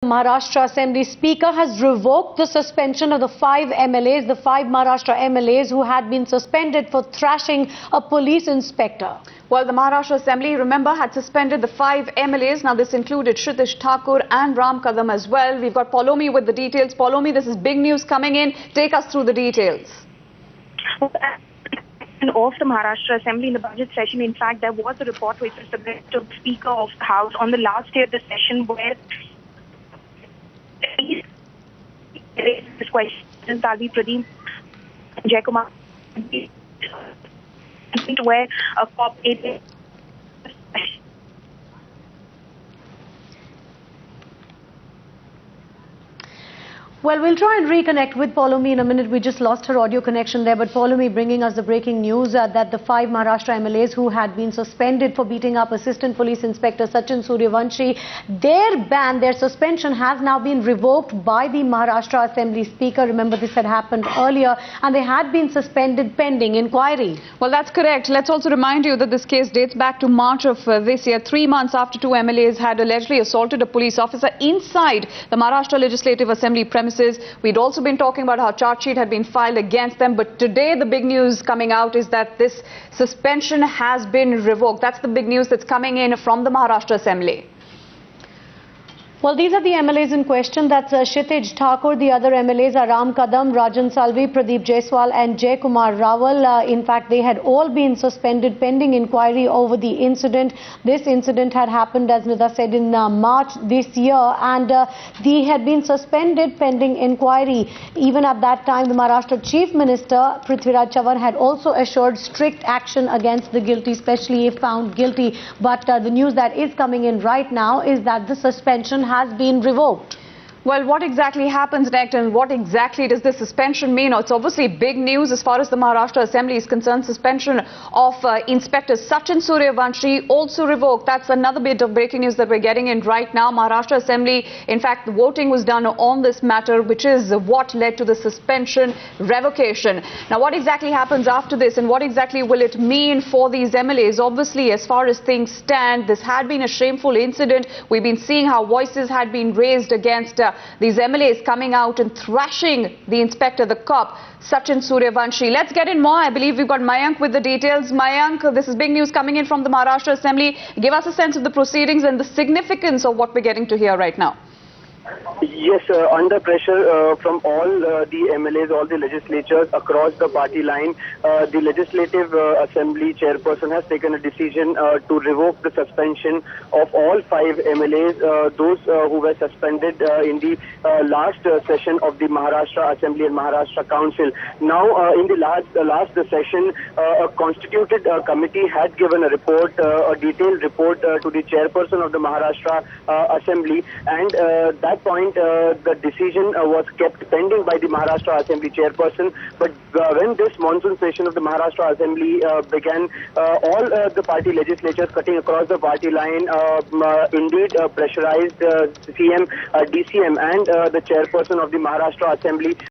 Maharashtra Assembly Speaker has revoked the suspension of the five Maharashtra MLAs who had been suspended for thrashing a police inspector. Well, the Maharashtra Assembly, remember, had suspended the five MLAs. Now, this included Kshitish Thakur and Ram Kadam as well. We've got Paulomi with the details. Paulomi, this is big news coming in. Take us through the details. Of the Maharashtra Assembly in the budget session, in fact, there was a report which was submitted to the Speaker of the House on the last day of the session where this question Pradeep Jaikumar where a cop Well, we'll try and reconnect with Paulomi in a minute. We just lost her audio connection there. But Paulomi bringing us the breaking news that the five Maharashtra MLAs who had been suspended for beating up Assistant Police Inspector Sachin Suryavanshi, their suspension has now been revoked by the Maharashtra Assembly Speaker. Remember, this had happened earlier and they had been suspended pending inquiry. Well, that's correct. Let's also remind you that this case dates back to March of this year, 3 months after two MLAs had allegedly assaulted a police officer inside the Maharashtra Legislative Assembly premises. We'd also been talking about how charge sheet had been filed against them, but today the big news coming out is that this suspension has been revoked. That's the big news that's coming in from the Maharashtra Assembly. Well, these are the MLAs in question. That's Kshitish Thakur. The other MLAs are Ram Kadam, Rajan Salvi, Pradeep Jaiswal and Jaikumar Rawal. In fact, they had all been suspended pending inquiry over the incident. This incident had happened, as Nida said, in March this year, and they had been suspended pending inquiry. Even at that time, the Maharashtra Chief Minister, Prithviraj Chavan, had also assured strict action against the guilty, especially if found guilty. But the news that is coming in right now is that the suspension has been revoked. Well, what exactly happens next and what exactly does this suspension mean? It's obviously big news as far as the Maharashtra Assembly is concerned. Suspension of Inspector Sachin Suryavanshi also revoked. That's another bit of breaking news that we're getting in right now. Maharashtra Assembly, in fact, the voting was done on this matter, which is what led to the suspension revocation. Now, what exactly happens after this and what exactly will it mean for these MLAs? Obviously, as far as things stand, this had been a shameful incident. We've been seeing how voices had been raised against these MLAs coming out and thrashing the inspector, the cop, Sachin Suryavanshi. Let's get in more. I believe we've got Mayank with the details. Mayank, this is big news coming in from the Maharashtra Assembly. Give us a sense of the proceedings and the significance of what we're getting to hear right now. Yes, under pressure from all the MLAs, all the legislatures across the party line, the Legislative Assembly chairperson has taken a decision to revoke the suspension of all five MLAs, those who were suspended in the last session of the Maharashtra Assembly and Maharashtra Council. Now, in the last session, a constituted committee had given a report, a detailed report to the chairperson of the Maharashtra Assembly, and that point the decision was kept pending by the Maharashtra Assembly chairperson. But when this monsoon session of the Maharashtra Assembly began, all the party legislatures cutting across the party line indeed pressurized CM, DCM and the chairperson of the Maharashtra Assembly